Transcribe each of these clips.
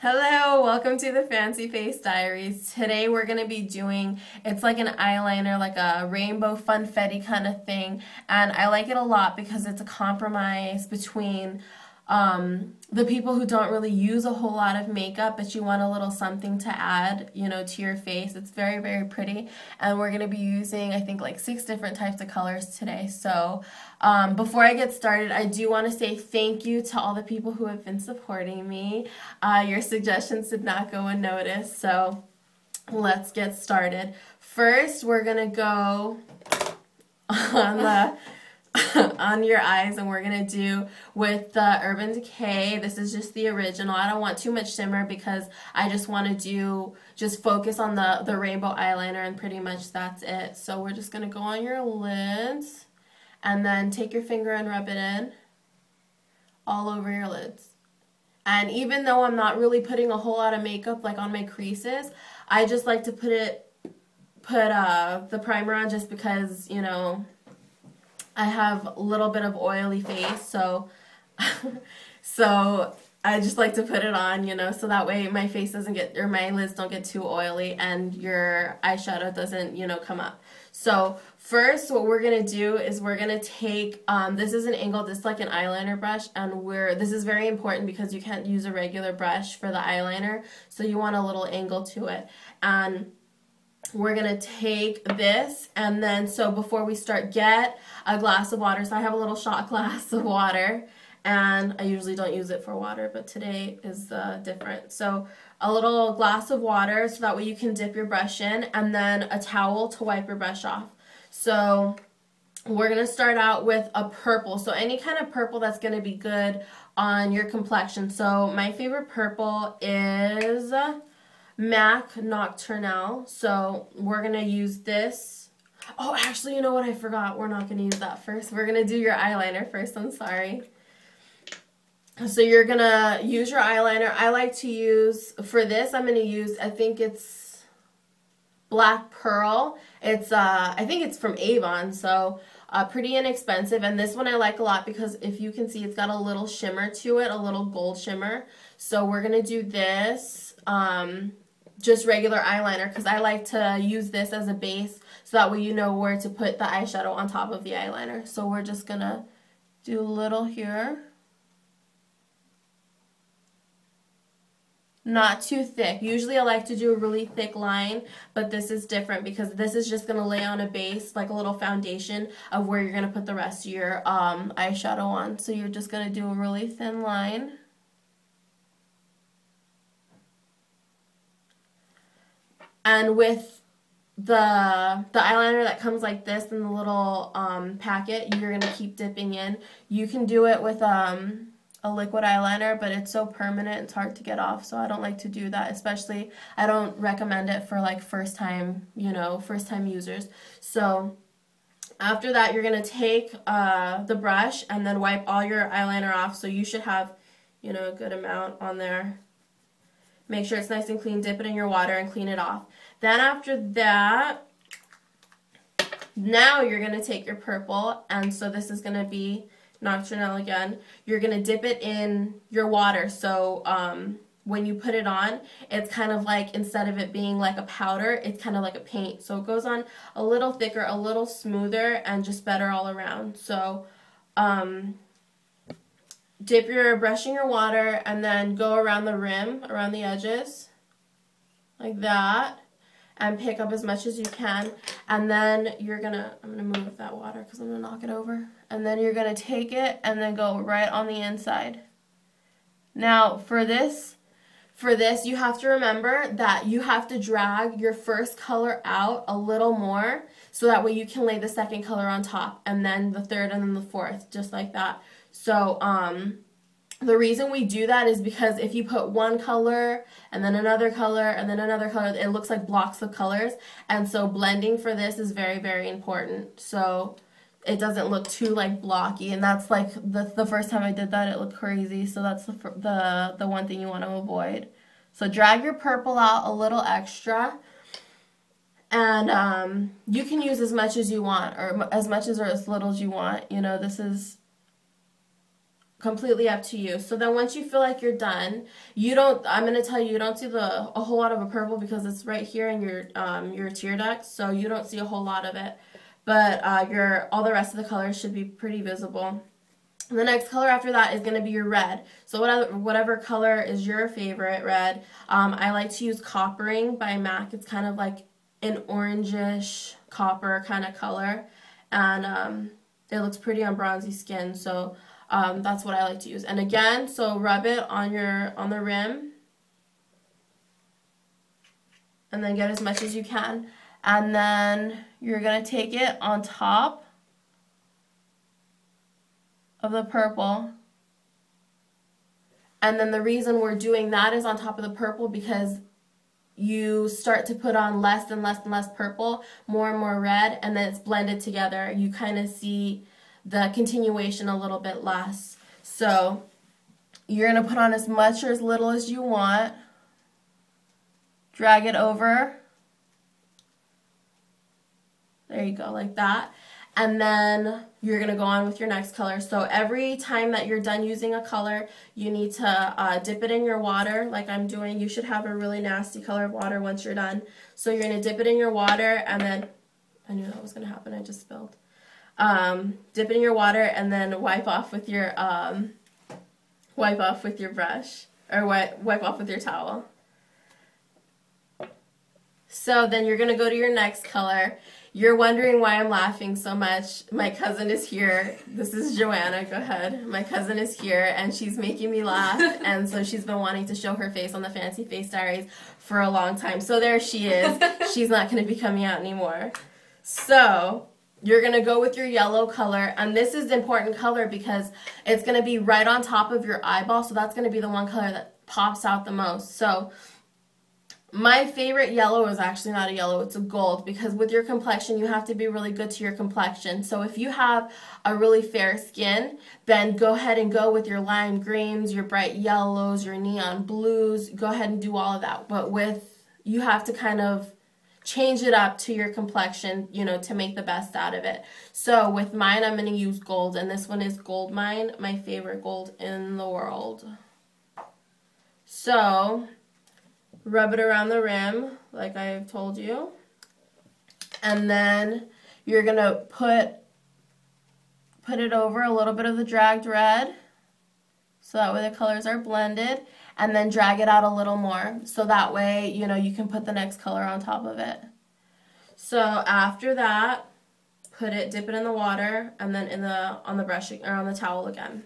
Hello, welcome to the Fancy Face Diaries. Today we're going to be doing, it's like an eyeliner, like a rainbow funfetti kind of thing, and I like it a lot because it's a compromise between the people who don't really use a whole lot of makeup, but you want a little something to add, you know, to your face. It's very, very pretty, and we're going to be using, I think, like 6 different types of colors today. So before I get started, I do want to say thank you to all the people who have been supporting me. Your suggestions did not go unnoticed, so let's get started. First, we're going to go on the on your eyes, and we're gonna do with the Urban Decay. This is just the original. I don't want too much shimmer because I just want to just focus on the rainbow eyeliner, and pretty much that's it. So we're just gonna go on your lids and then take your finger and rub it in all over your lids. And even though I'm not really putting a whole lot of makeup like on my creases, I just like to put the primer on just because, you know, I have a little bit of oily face, so I just like to put it on, you know, so that way my face doesn't get, or my lids don't get too oily and your eyeshadow doesn't, you know, come up. So first what we're going to do is we're going to take, this is an angle, this is like an eyeliner brush, and this is very important because you can't use a regular brush for the eyeliner, so you want a little angle to it. And we're going to take this, and then, so before we start, get a glass of water. So I have a little shot glass of water, and I usually don't use it for water, but today is different. So a little glass of water, so that way you can dip your brush in, and then a towel to wipe your brush off. So we're going to start out with a purple. So any kind of purple that's going to be good on your complexion. So my favorite purple is MAC Nocturnelle, so we're going to use this. Oh, actually, you know what? I forgot. We're not going to use that first. We're going to do your eyeliner first. I'm sorry. So you're going to use your eyeliner. I like to use, for this, I'm going to use, I think it's Black Pearl. It's, I think it's from Avon, so pretty inexpensive. And this one I like a lot because if you can see, it's got a little shimmer to it, a little gold shimmer. So we're going to do this. Just regular eyeliner, because I like to use this as a base so that way you know where to put the eyeshadow on top of the eyeliner. So we're just gonna do a little here, not too thick. Usually I like to do a really thick line, but this is different because this is just gonna lay on a base, like a little foundation of where you're gonna put the rest of your eyeshadow on. So you're just gonna do a really thin line. And with the eyeliner that comes like this in the little packet, you're going to keep dipping in. You can do it with a liquid eyeliner, but it's so permanent, it's hard to get off, so I don't like to do that. Especially, I don't recommend it for like first time, you know, first time users. So after that, you're going to take the brush and then wipe all your eyeliner off. So you should have, you know, a good amount on there. Make sure it's nice and clean. Dip it in your water and clean it off. Then after that, now you're going to take your purple, and so this is going to be Nocturnelle again. You're going to dip it in your water, so when you put it on, it's kind of like, instead of it being like a powder, it's kind of like a paint. So it goes on a little thicker, a little smoother, and just better all around. So dip your brush in your water and then go around the rim, around the edges, like that, and pick up as much as you can. And then you're gonna, I'm gonna move that water because I'm gonna knock it over. And then you're gonna take it and then go right on the inside. Now for this you have to remember that you have to drag your first color out a little more, so that way you can lay the second color on top, and then the third, and then the fourth, just like that. So the reason we do that is because if you put one color and then another color and then another color, it looks like blocks of colors, and so blending for this is very, very important, so it doesn't look too like blocky. And that's like the first time I did that, it looked crazy, so that's the one thing you want to avoid. So drag your purple out a little extra, and you can use as much as you want, or as much as or as little as you want. You know, this is completely up to you. So then once you feel like you're done, I'm going to tell you, you don't see a whole lot of a purple because it's right here in your tear duct, so you don't see a whole lot of it. But all the rest of the colors should be pretty visible. The next color after that is going to be your red. So whatever color is your favorite red. I like to use Coppering by MAC. It's kind of like an orangish copper kind of color. And it looks pretty on bronzy skin. So that's what I like to use. And again, so rub it on the rim. And then get as much as you can. And then you're going to take it on top of the purple, and then the reason we're doing that is on top of the purple because you start to put on less and less and less purple, more and more red, and then it's blended together. You kind of see the continuation a little bit less. So you're going to put on as much or as little as you want, drag it over, there you go, like that. And then you're going to go on with your next color. So every time that you're done using a color, you need to dip it in your water like I'm doing. You should have a really nasty color of water once you're done. So you're going to dip it in your water and then, I knew that was going to happen, I just spilled. Dip it in your water and then wipe off with your brush, or wipe off with your towel. So then you're going to go to your next color. You're wondering why I'm laughing so much. My cousin is here. This is Joanna. Go ahead. My cousin is here, and she's making me laugh. And so she's been wanting to show her face on the Fancy Face Diaries for a long time. So there she is. She's not going to be coming out anymore. So you're going to go with your yellow color. And this is the important color because it's going to be right on top of your eyeball. So that's going to be the one color that pops out the most. So my favorite yellow is actually not a yellow, it's a gold, because with your complexion, you have to be really good to your complexion. So if you have a really fair skin, then go ahead and go with your lime greens, your bright yellows, your neon blues. Go ahead and do all of that. But you have to kind of change it up to your complexion, to make the best out of it. So with mine, I'm going to use gold, and this one is Goldmine, my favorite gold in the world. So rub it around the rim, like I've told you. And then you're going to put it over a little bit of the dragged red, so that way the colors are blended. And then drag it out a little more, so that way, you can put the next color on top of it. So after that, dip it in the water, and then on the brush, or on the towel again.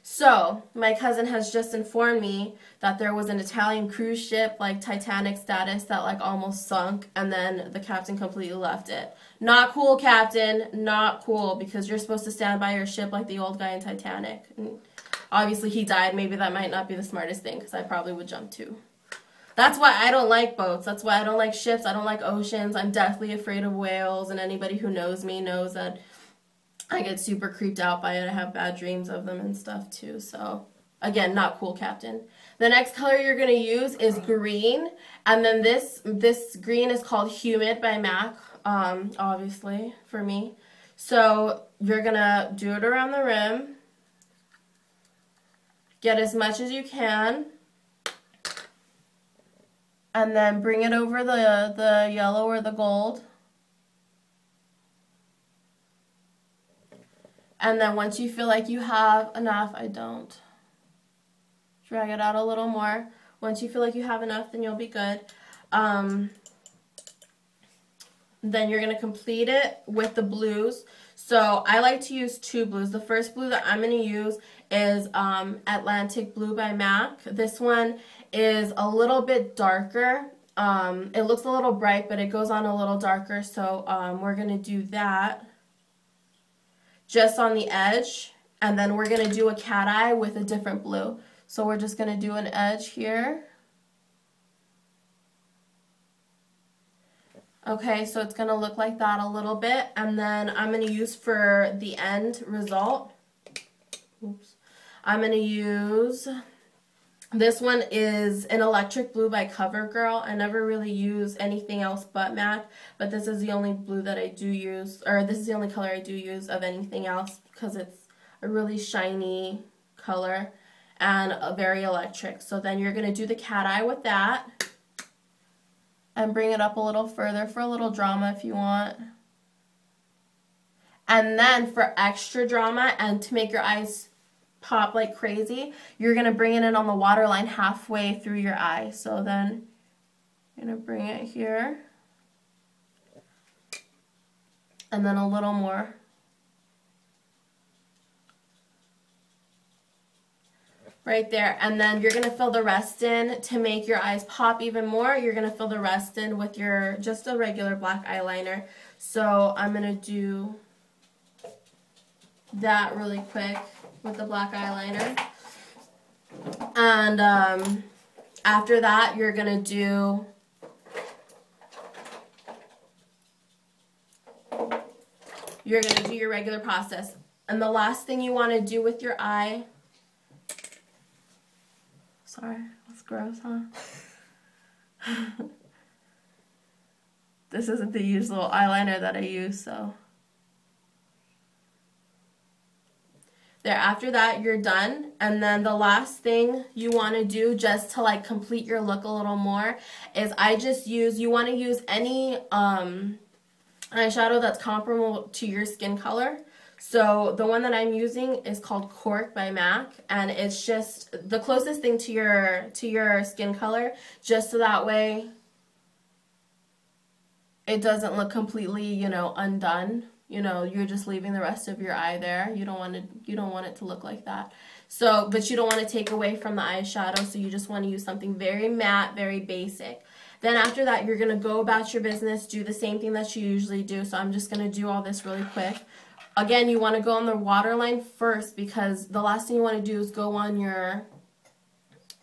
So, my cousin has just informed me that there was an Italian cruise ship, like Titanic status, that like almost sunk, and then the captain completely left it. Not cool, Captain. Not cool, because you're supposed to stand by your ship like the old guy in Titanic. And obviously, he died. Maybe that might not be the smartest thing, because I probably would jump too. That's why I don't like boats. That's why I don't like ships. I don't like oceans. I'm deathly afraid of whales, and anybody who knows me knows that I get super creeped out by it. I have bad dreams of them and stuff too. So, again, not cool, Captain. The next color you're going to use is green. And then this green is called Humid by MAC, obviously, for me. So, you're going to do it around the rim. Get as much as you can. And then bring it over the yellow or the gold. And then once you feel like you have enough, drag it out a little more. Once you feel like you have enough, then you'll be good. Then you're going to complete it with the blues. So I like to use two blues. The first blue that I'm going to use is Atlantic Blue by MAC. This one is a little bit darker. It looks a little bright, but it goes on a little darker. So we're going to do that just on the edge, and then we're going to do a cat eye with a different blue. So we're just going to do an edge here. Okay, so it's going to look like that a little bit, and then I'm going to use for the end result, I'm going to use, this one is an Electric Blue by CoverGirl. I never really use anything else but MAC, but this is the only blue that I do use, or this is the only color I do use of anything else, because it's a really shiny color and a very electric. So then you're going to do the cat eye with that and bring it up a little further for a little drama if you want. And then for extra drama and to make your eyes pop like crazy, you're going to bring it in on the waterline halfway through your eye. So then you're going to bring it here. And then a little more. Right there. And then you're going to fill the rest in to make your eyes pop even more. You're going to fill the rest in with your just a regular black eyeliner. So I'm going to do that really quick with the black eyeliner. And after that, you're going to do your regular process. And the last thing you want to do with your eye, sorry, that's gross, huh? This isn't the usual eyeliner that I use, so. There, after that, you're done. And then the last thing you want to do just to like complete your look a little more is you want to use any eyeshadow that's comparable to your skin color. So the one that I'm using is called Cork by MAC, and it's just the closest thing to your skin color, just so that way it doesn't look completely, you know, undone. You know, you're just leaving the rest of your eye there. You don't want it to look like that. So, but you don't want to take away from the eyeshadow, so you just want to use something very matte, very basic. Then after that, you're going to go about your business, do the same thing that you usually do. So I'm just going to do all this really quick. Again, you want to go on the waterline first, because the last thing you want to do is go on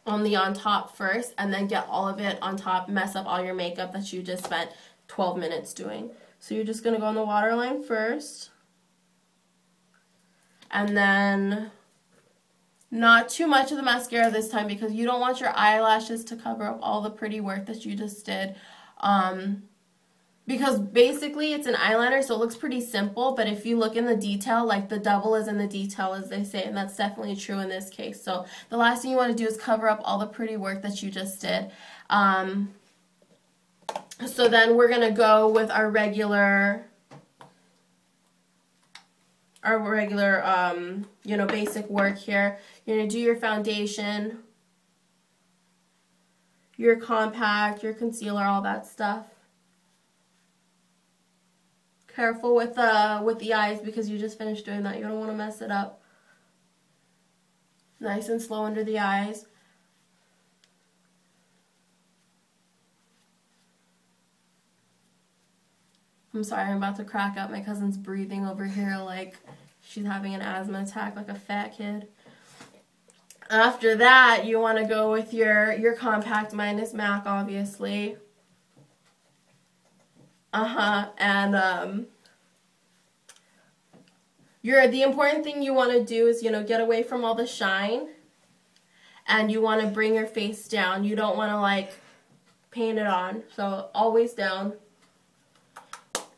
on top first, and then get all of it on top, mess up all your makeup that you just spent 12 minutes doing. So you're just going to go on the waterline first. And then not too much of the mascara this time, because you don't want your eyelashes to cover up all the pretty work that you just did. Because basically it's an eyeliner, so it looks pretty simple, but if you look in the detail, like the devil is in the detail, as they say, and that's definitely true in this case. So the last thing you want to do is cover up all the pretty work that you just did. So then we're going to go with our regular, you know, basic work here. You're going to do your foundation, your compact, your concealer, all that stuff. Careful with the eyes, because you just finished doing that. You don't want to mess it up. Nice and slow under the eyes. I'm sorry, I'm about to crack up. My cousin's breathing over here like she's having an asthma attack like a fat kid. After that, you want to go with your compact. Mine is MAC, obviously. And the important thing you want to do is, you know, get away from all the shine, and you want to bring your face down. You don't want to like paint it on, so always down.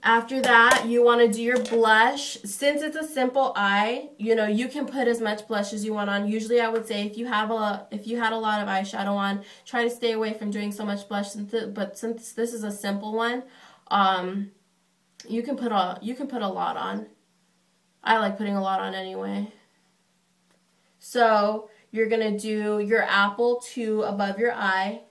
After that, you want to do your blush. Since it's a simple eye, you know, you can put as much blush as you want on. Usually I would say if you had a lot of eyeshadow on, try to stay away from doing so much blush, but since this is a simple one, you can put a lot on. I like putting a lot on anyway. So you're going to do your apple to above your eye.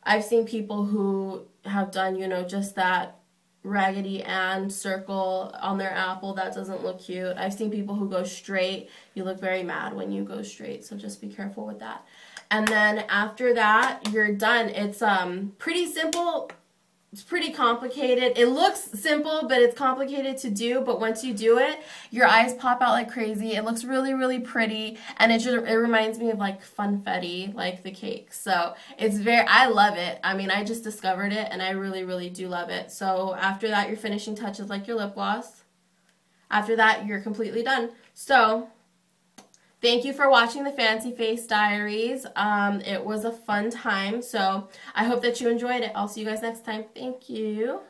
I've seen people who have done, you know, just that Raggedy Ann circle on their apple. That doesn't look cute. I've seen people who go straight. You look very mad when you go straight, so just be careful with that. And then after that, you're done. It's pretty simple. It's pretty complicated. It looks simple, but it's complicated to do. But once you do it, your eyes pop out like crazy. It looks really, really pretty, and it reminds me of like Funfetti, like the cake. So it's I love it. I mean, I just discovered it, and I really, really do love it. So after that, your finishing touch is like your lip gloss. After that, you're completely done. So thank you for watching the Fancy Face Diaries. It was a fun time, so I hope that you enjoyed it. I'll see you guys next time. Thank you.